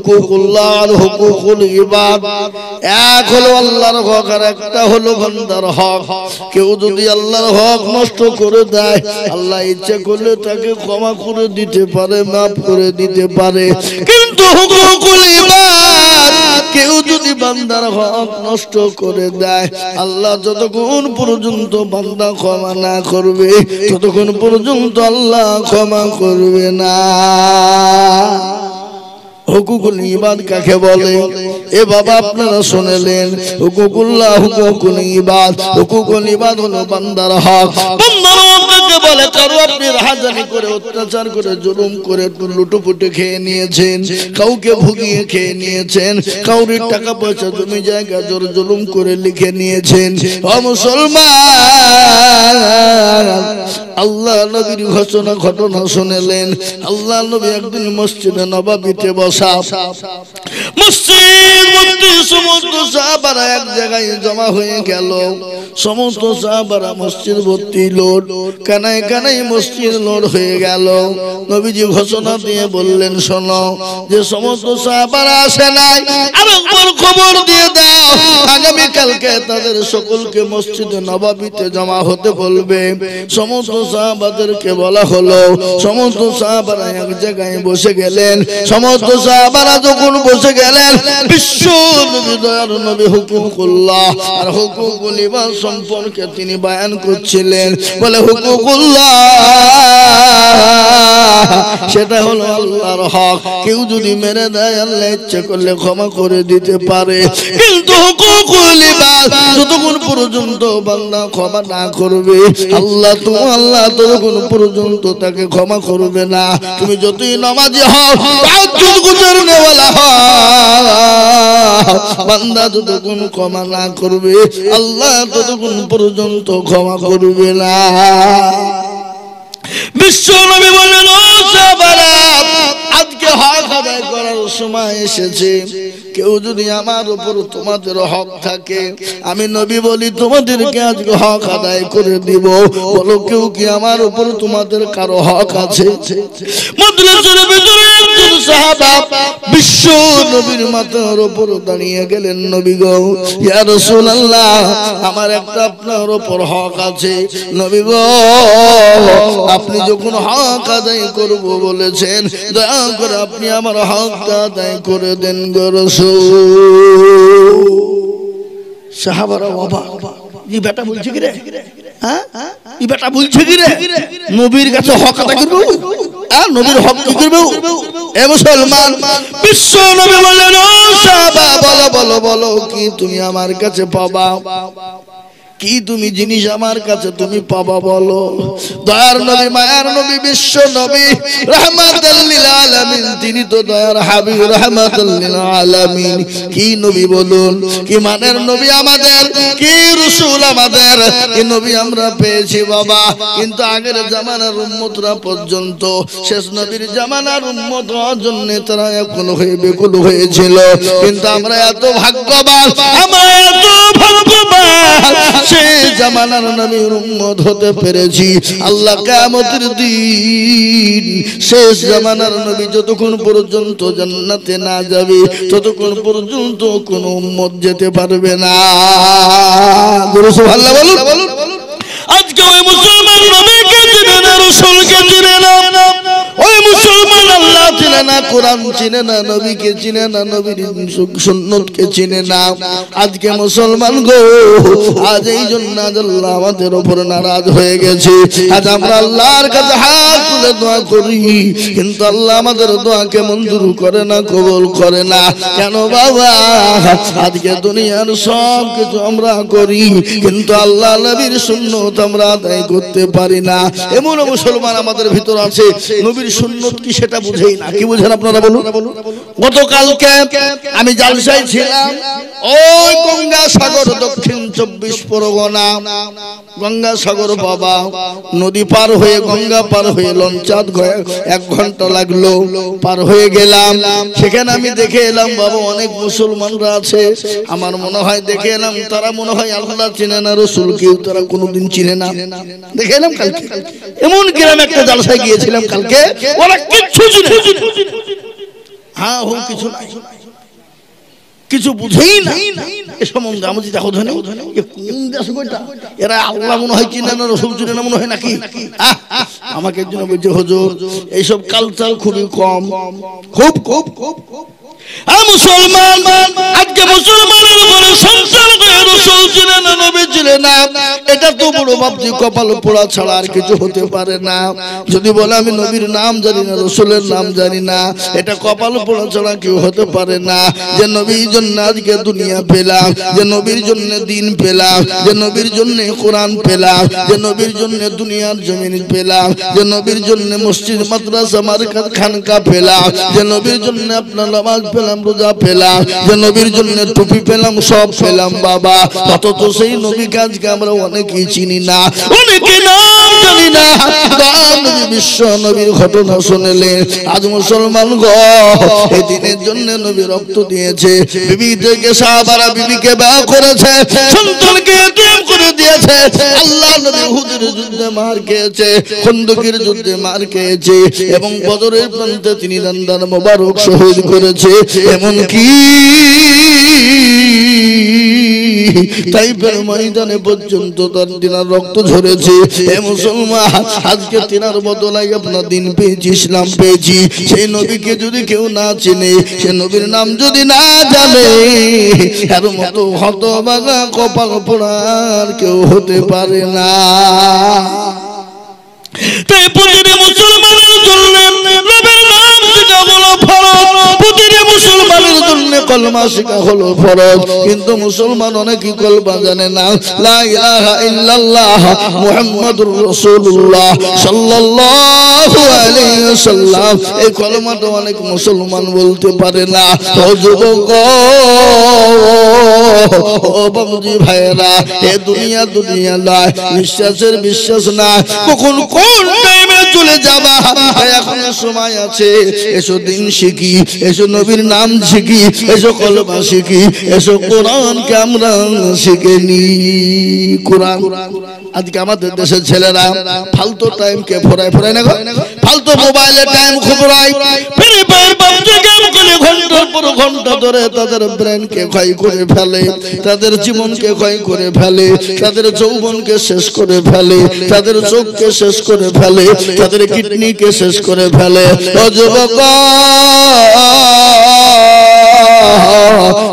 হুকুকুল্লাহ আর হুকুকুল ইবাদ। এক হলো আল্লাহর হক আর একটা হলো বান্দার হক। কেউ যদি আল্লাহর হক নষ্ট করে দেয়, আল্লাহ ইচ্ছা করলে তাকে ক্ষমা করে দিতে পারে, মাফ করে দিতে পারে। কিন্তু হুকুকুল ইবাদ, কেউ যদি বান্দার হক নষ্ট করে দেয়, আল্লাহ যতক্ষণ পর্যন্ত বান্দা ক্ষমা না করবে ততক্ষণ পর্যন্ত আল্লাহ ক্ষমা করবে না। হুকুকুল ইবাদ কাকে বলে? এ বাবা আপনারা শুনলেন, হুকুকুল্লাহ হুকুকুল ইবাদ। হুকুকুল ইবাদ হলো বান্দার হক। বান্দার হক কাকে বলে? কারো আপনি রাহাজানি করে, অত্যাচার করে, জুলুম করে, লুটোপুটে খেয়ে নিয়েছেন, কাউকে ভুগিয়ে খেয়ে নিয়েছেন, কাউরি টাকা পয়সা জমি জায়গা জোর জুলুম করে লিখে নিয়েছেন। ও মুসলমান, আল্লাহ নবীর ঘটনা শুনলেন। আল্লাহ নবী একদিন মসজিদে নববীতে বসা, মসজিদ মধ্যে সমস্ত সাহাবারা এক জায়গায় জমা হয়ে গেল। সমস্ত সাহাবারা মসজিদ ভর্তি লোড, কানায় কানায় মসজিদ লোড হয়ে গেল। নবীজি ঘোষণা দিয়ে বললেন, শোনো, যে সমস্ত সাহাবারা আসে নাই আরেকবার খবর দিয়ে দাও, আগামী কালকে তাদের সকলকে মসজিদে নববীতে জমা হতে বলবে। সমস্ত সাহাবাদেরকে বলা হলো। সমস্ত সাহাবারা এক জায়গায় বসে গেলেন। সমস্ত সাহাবারা যখন বসে গেলেন, বিশ্ব নবী দয়ার নবী হুকুকুল্লাহ আর হুকুকুল ইবাদ সম্পর্কে তিনি বয়ান করছিলেন। বলে হুকুকুল্লাহ সেটা হলো আল্লাহর হক। কেউ যদি মেরে দেয় আল্লাহ ইচ্ছে করলে ক্ষমা করে দিতে পারে। কিন্তু হুকুকুল ইবাদ যতক্ষণ পর্যন্ত বান্দা ক্ষমা না করবে, আল্লাহ ততক্ষণ পর্যন্ত তাকে ক্ষমা করবে না। তুমি যতই নামাজি হও, তাহাজ্জুদ গুজারনে ওয়ালা হও, বান্দা যতক্ষণ ক্ষমা না করবে, আল্লাহ ততক্ষণ পর্যন্ত ক্ষমা করবে না। বিশ্ব নবী বললেন, ও সাহাবারা, আজকে হক আদায় করার সময় এসেছে। কেউ যদি আমার উপর তোমাদের হক থাকে, আমি নবী বলি তোমাদেরকে আজকে হক আদায় করে দিব। বলো, কেউ কি আমার উপর তোমাদের কারো হক আছে? মাদ্রাসার ভিতরে একজন সাহাবা বিশ্ব নবীর মাথার উপর দাঁড়িয়ে গেলেন। নবী গো, ইয়া রাসূলুল্লাহ, আমার একটা আপনার উপর হক আছে। নবী গো, আপনি যখন হক আদায় করব বলেছেন, দয়া করে আপনি আমার হকটা আদায় করে দেন গো রাসূল। সাহাবারা বাবা, এই বেটা বলছে কি রে? হ্যাঁ, এই বেটা বলছে কি রে? নবীর কাছে হক আদায় করব, আর নবীর হক কি করব? এ মুসলমান, বিশ্ব নবী বললেন, ও সাহাবা, বলো বলো বলো, কি তুমি আমার কাছে পাবা? কি তুমি জিনিস আমার কাছে তুমি পাবা? বলো। দয়ার নবী, মায়ার নবী, বিশ্ব নবী, রাহমাতুল লিল আলামিন, তিনি তো দয়ার হাবিব, রাহমাতুল লিল আলামিন। কি নবী বলুন, কি মানের নবী আমাদের, কি রাসূল আমাদের, কি নবী আমরা পেয়েছি বাবা। কিন্তু আগের জামানার উম্মতরা পর্যন্ত শেষ নবীর জামানার উম্মত হওয়ার জন্য তারা এখন হয়ে বেকুল হয়েছিল। কিন্তু আমরা এত ভাগ্যবান, আমরা এত ভাগ্যবান, সেই জামানার নবীর উম্মত হতে পেরেছি। আল্লাহ কিয়ামতের দিন শেষ জামানার নবী যতক্ষণ পর্যন্ত জান্নাতে না যাবে, ততক্ষণ পর্যন্ত কোন উম্মত যেতে পারবে না। সুবহানাল্লাহ বলুন। আজকে ওই মুসলমান নবীকে চিনে না, রাসূলকে চিনে না, ওই মুসলমান আল্লাহ চিনে না, কোরআন চিনে না, নবীকে চিনে না, নবীর সুন্নতকে চিনে না। আজকে মুসলমান গো, আজ এই জন্য আল্লাহ আমাদের উপর নারাজ হয়ে গেছে। আজ আমরা আল্লাহর কাছে হাত তুলে দোয়া করি, কিন্তু আল্লাহ আমাদের দোয়াকে মঞ্জুর করে না, কবুল করে না। কেন বাবা? আজকে দুনিয়ার সব কিছু আমরা করি, কিন্তু আল্লাহ নবীর সুন্নত আমরা আদায় করতে পারি না। এমন মুসলমান আমাদের ভিতর আছে, নবীর সুন্নত কি সেটা বুঝেই না। কি বুঝেন আপনারা বলুন? গতকালকে আমি জালসায় ছিলাম, ওই গঙ্গা সাগর, দক্ষিণ 24 পরগনা, গঙ্গা সাগর বাবা, নদী পার হয়ে, গঙ্গা পার হয়ে লঞ্চাত 1 ঘন্টা লাগলো, পার হয়ে গেলাম। সেখানে আমি দেখে এলাম বাবা, অনেক মুসলমানরা আছে। আমার মনে হয় দেখে এলাম তারা মনে হয় আল্লাহ চিনে না, রাসূলকেও তারা কোনোদিন চিনে না। দেখে এলাম কালকে এমন গ্রামে একটা জালসায় গিয়েছিলাম কালকে, ওরা কিচ্ছু চিনে না। হ্যাঁ হোক কিছু নাই, কিছু বুঝেই না এ সম্বন্ধে। আমি দেখো ধনে কোন দেশ বইটা, এরা আল্লাহ মনে হয় চিনে না, রসুল চিনে না মনে হয় নাকি? আমাকে একজন বলছে হুজুর এইসব কালচার খুবই কম, খুব খুব খুব মুসলমান আজকে মুসলমানের উপরে সংসার করে রসুল চিনে না, নবী চিনে না, এটা তো বড় ভাবছি কপাল পোড়া ছাড়া আর কিছু হতে পারে না। যদি বলে আমি নবীর নাম জানি না, রসুলের নাম জানি না, এটা কপাল পোড়া ছাড়া কেউ হতে পারে না। যে নবীর জন্য আজকে দুনিয়া পেলাম, যে নবীর জন্য দিন পেলাম, যে নবীর জন্য কোরআন পেলাম, যে নবীর জন্য দুনিয়ার জমিন পেলাম, যে নবীর জন্য মসজিদ মাদ্রাসা মার্কাত খানকা পেলাম, যে নবীর জন্য আপনার নামাজ পেলাম, রোজা পেলাম, যে নবীর জন্য টুপি পেলাম, সব পেলাম বাবা। অথচ সেই নবীকে আজকে আমরা অনেকেই চিনি না, অনেকে নাম জানি না। বিশ্ব নবীর ঘটনা শুনলেন, আজ মুসলমান গো এই দিনের জন্য নবী রক্ত দিয়েছে, বিবিদেরকে সাহাবারা বিবিকে বিবাহ করেছে, সন্তানকে এতিম করে দিয়েছে। আল্লাহ নবী উহুদের যুদ্ধে মার খেয়েছে, খন্দকের যুদ্ধে মার খেয়েছে, এবং বদরের প্রান্তে তিনি দান্দার মোবারক শহীদ করেছে। এমন কি তাইফের ময়দানে পর্যন্ত তার দিনার রক্ত ঝরেছে। এ মুসলমান আজকে তিনার বদলায় আপনার দিন পেয়েছি, ইসলাম পেয়েছি। সেই নবীকে যদি কেউ না চেনে, সে নবীর নাম যদি না জানে, এর মতো হতভাগা কপাল পোড়ার কেউ হতে পারে না। তাই প্রতিটি মুসলমানের জন্য নবীর নাম শেখা হলো ফরজ, প্রতিটি মুসলমানের জন্য কলমা শেখা হলো ফরজ। কিন্তু মুসলমান অনেকেই কলমা জানে না, লা ইলাহা ইল্লাল্লাহ মুহাম্মাদুর রাসূলুল্লাহ সাল্লাল্লাহু আলাইহি ওয়াসাল্লাম, এই কলমাটা অনেক মুসলমান বলতে পারে না। ও যুবক, ও বাবুজি ভাইরা, এ দুনিয়া দুনিয়া নয়, বিশ্বাসের বিশ্বাস না, কখন কোন টাইমে চলে যাবা। এখন সময় আছে, এসো দিন শিখি, এসো নবীর নাম শিখি, এসো কলমা শিখি, এসো কোরআনকে আমরা শিখে নি। কোরআন আজকে আমাদের দেশের ছেলেরা ফালতু টাইমকে ফোরায় ফোরায় না, ফালতু মোবাইলে টাইম খবরায়, ফ্রি ফায়ার পাবজি গেম করে ঘন্টার পর ঘন্টা ধরে তাদের ব্রেনকে ক্ষয় করে ফেলে, তাদের জীবনকে ক্ষয় করে ফেলে, তাদের যৌবনকে শেষ করে ফেলে, তাদের চোখকে শেষ করে ফেলে, তাদের কিডনিকে শেষ করে ফেলে। ও যুবক,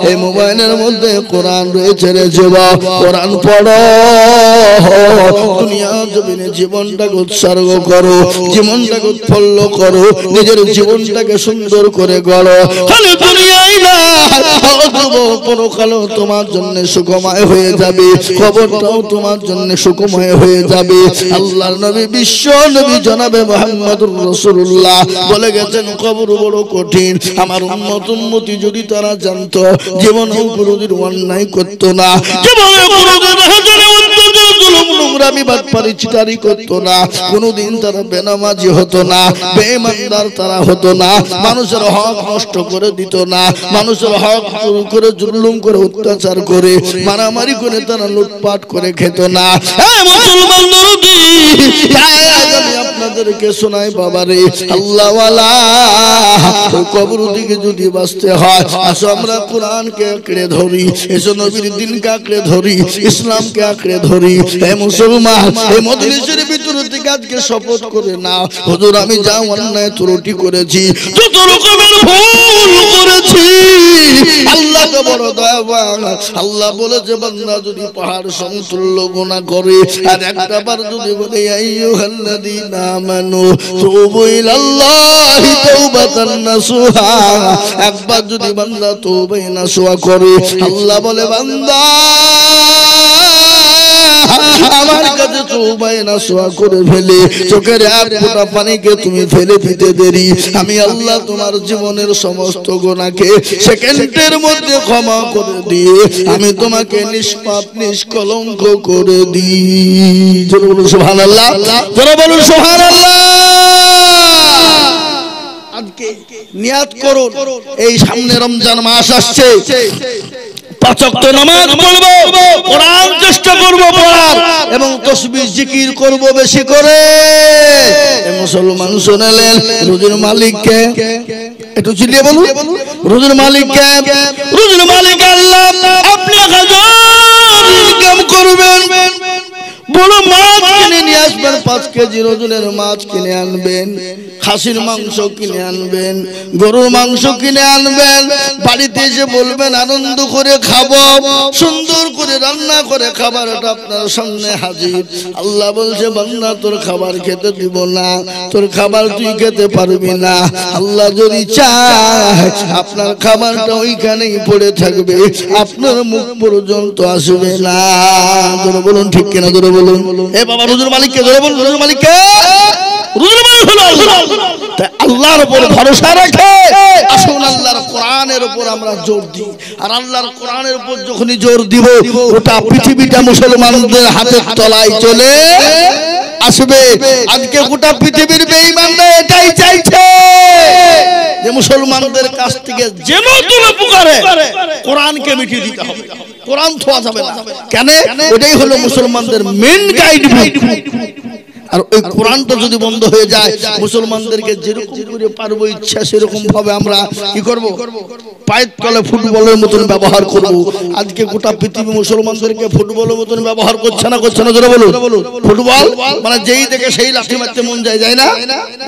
এই মোবাইলের মধ্যে কোরআন রয়েছে রে যুবক, কোরআন পড়ো, দুনিয়া জমিনে জীবনটাকে উৎসর্গ করো, জীবনটাকে উৎফুল্ল করো, নিজের জীবনটাকে সুন্দর করে গড়ো। খালি দুনিয়াই না, পরকালও তোমার জন্য সুখময় হয়ে যাবে, কবরটাও তোমার জন্য সুখময় হয়ে যাবে। আল্লাহর নবী বিশ্ব নবী জনাবে মুহাম্মদুর রাসূলুল্লাহ বলে গেছেন, কবর বড় কঠিন। আমার উম্মত উম্মতি যদি তারা জানতো, জীবনেও কোনোদিন অন্যায় করতো না, জীবনে কোনোদিন নোংরামি বাটপারি চিটারি করতো না, কোনোদিন তারা বেনামাজি হতো না, বেঈমানদার তারা হতো না, মানুষের হক নষ্ট করে দিত না, মানুষের হক চুরি করে জুলুম করে অত্যাচার করে মারামারি করে তারা লুটপাট করে খেত না। মুসলমান নবী আমি আপনাদেরকে শোনাই বাবারে, আল্লাহওয়ালা কবর দিকে যদি বাঁচতে হয়, আসো আমরা কোরআনকে আঁকড়ে ধরি, এসো নবীর দিনকে আঁকড়ে ধরি, ইসলামকে আঁকড়ে ধরি। হে মুসলমান, এই মজলিসের ভিতর থেকে আজকে শপথ করে না, হুজুর আমি যা অন্যায় ত্রুটি করেছি, যত রকমের ভুল করেছি, আল্লাহ তো বড় দয়াবান। আল্লাহ বলেছে, বান্দা যদি পাহাড় সমতুল্য গুনাহ করে আর একটা বার যদি বলে আইয়ুহাল্লাযীনা আমানু তুবু ইলাল্লাহি তাওবাতান নাসুহা, একবার যদি বান্দা তওবা নাসুহা করে, আল্লাহ বলে বান্দা আমার কাছে তওবা নাসুহা করে ফেলে, চোখের এক ফোঁটা পানিকে তুমি ফেলে দিতে দেরি, আমি আল্লাহ তোমার জীবনের সমস্ত গুনাহকে সেকেন্ডের মধ্যে ক্ষমা করে দিয়ে আমি তোমাকে নিষ্পাপ নিষ্কলঙ্ক করে দিই। জোরে বলুন সুবহানাল্লাহ, জোরে বলুন সুবহানাল্লাহ। আজকে নিয়াত করুন, এই সামনে রমজান মাস আসছে, 5 ওয়াক্ত নামাজ পড়বো, কোরআন চেষ্টা করব পড়ার, এবং তাসবিহ জিকির করব বেশি করে। মুসলমান শুনলেন, রোজের মালিককে একটু চিল্লিয়ে বলুন রুজির মালিক কে? রুজির মালিক আল্লাহ। আপনি হাজার ইনকাম করবেন, বড় মাছ কিনে নিয়ে আসবেন, 5 কেজি ওজনের মাছ কিনে আনবেন, খাসির মাংস কিনে আনবেন, গরুর মাংস কিনে আনবেন, বাড়িতে এসে বলবেন আনন্দ করে খাবো, সুন্দর করে রান্না করে খাবারটা আপনার সামনে হাজির। আল্লাহ বলছে বান্দা তোর খাবার খেতে দিব না, তোর খাবার তুই খেতে পারবি না। আল্লাহ যদি চায় আপনার খাবারটা ওইখানেই পড়ে থাকবে, আপনার মুখ পর্যন্ত আসবে না। জোরে বলুন ঠিক কিনা, জোরে বলুন। এ বাবা রুজির মালিক কে? জোরে বলুন রুজির মালিক কে? রুজির মালিক হলো আল্লাহ। তাই আল্লাহর উপর ভরসা রেখে আসুন আল্লাহর কোরআনের উপর আমরা জোর দিই। আর আল্লাহর কোরআনের উপর যখনই জোর দিব, গোটা পৃথিবীটা মুসলমানদের হাতের তলায় চলে আসবে। আজকে গোটা পৃথিবীর বেঈমানরা এটাই চাইছে যে মুসলমানদের কাছ থেকে যেমন উপকারে কোরআনকে মিটিয়ে দিতে হবে, কোরআন ছোঁয়া যাবে না। কেন? ওটাই হলো মুসলমানদের মেন গাইড বুক। আর ওই কোরআনটা যদি বন্ধ হয়ে যায়, মুসলমানদেরকে যেরকম করে পারবো ইচ্ছা সেরকম ভাবে আমরা কি করব? পায়ের তলে ফুটবলের মতন ব্যবহার করব। আজকে গোটা পৃথিবী মুসলমানদেরকে ফুটবলের মতন ব্যবহার করছে না, করছে না? জোরে বলুন। ফুটবল মানে যেই দেখে সেই লাঠি মারতে মন যায়, যায় না?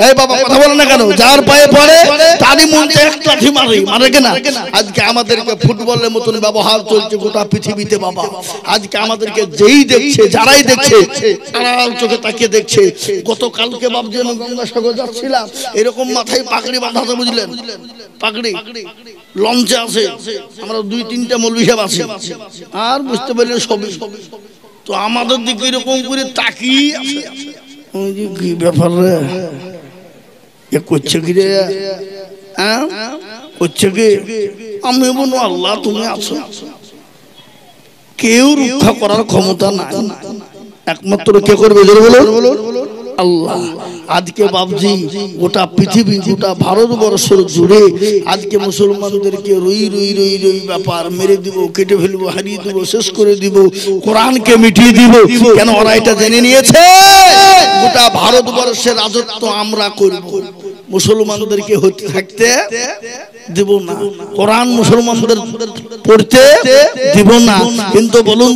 এই বাবা কথা বলে না কেন? যার পায়ে পড়ে তারই মন চায় এক লাঠি মারে, মারে কিনা? আজকে আমাদেরকে ফুটবলের মতন ব্যবহার চলছে গোটা পৃথিবীতে বাবা। আজকে আমাদেরকে যেই দেখছে, যারাই দেখছে, আড়াল চোখে তাকিয়ে দেখছে। গতকালকে ভাবছি আমি গঙ্গাসাগর যাচ্ছিলাম, এরকম মাথায় পাগড়ি বাঁধাতে, বুঝলেন? পাগড়ি লঞ্চে আছে, আমরা 2-3টা মৌলভী সাহেব আছে, আর বুঝতে পারলেন সবই। তো আমাদের দিকে এরকম করে তাকিয়ে আছে, কি ব্যাপার রে, এ করছে কি রে, হ্যাঁ করছে কি? আমি বলবো আল্লাহ তুমি আছো, কেউ রক্ষা করার ক্ষমতা নাই, একমাত্র কে করবে? আল্লাহ। আজকে বাবজি গোটা পৃথিবী, গোটা ভারতবর্ষ জুড়ে আজকে মুসলমানদেরকে রই রই রই রই ব্যাপার, মেরে দিব, কেটে ফেলবো, হারিয়ে দিব, শেষ করে দিব, কোরআনকে মিটিয়ে দিব। কেন? ওরা এটা জেনে নিয়েছে গোটা ভারতবর্ষের রাজত্ব আমরা করব, মুসলমানদেরকে হতে থাকতে দিব না, কোরআন মুসলমানদের পড়তে দিব না। কিন্তু বলুন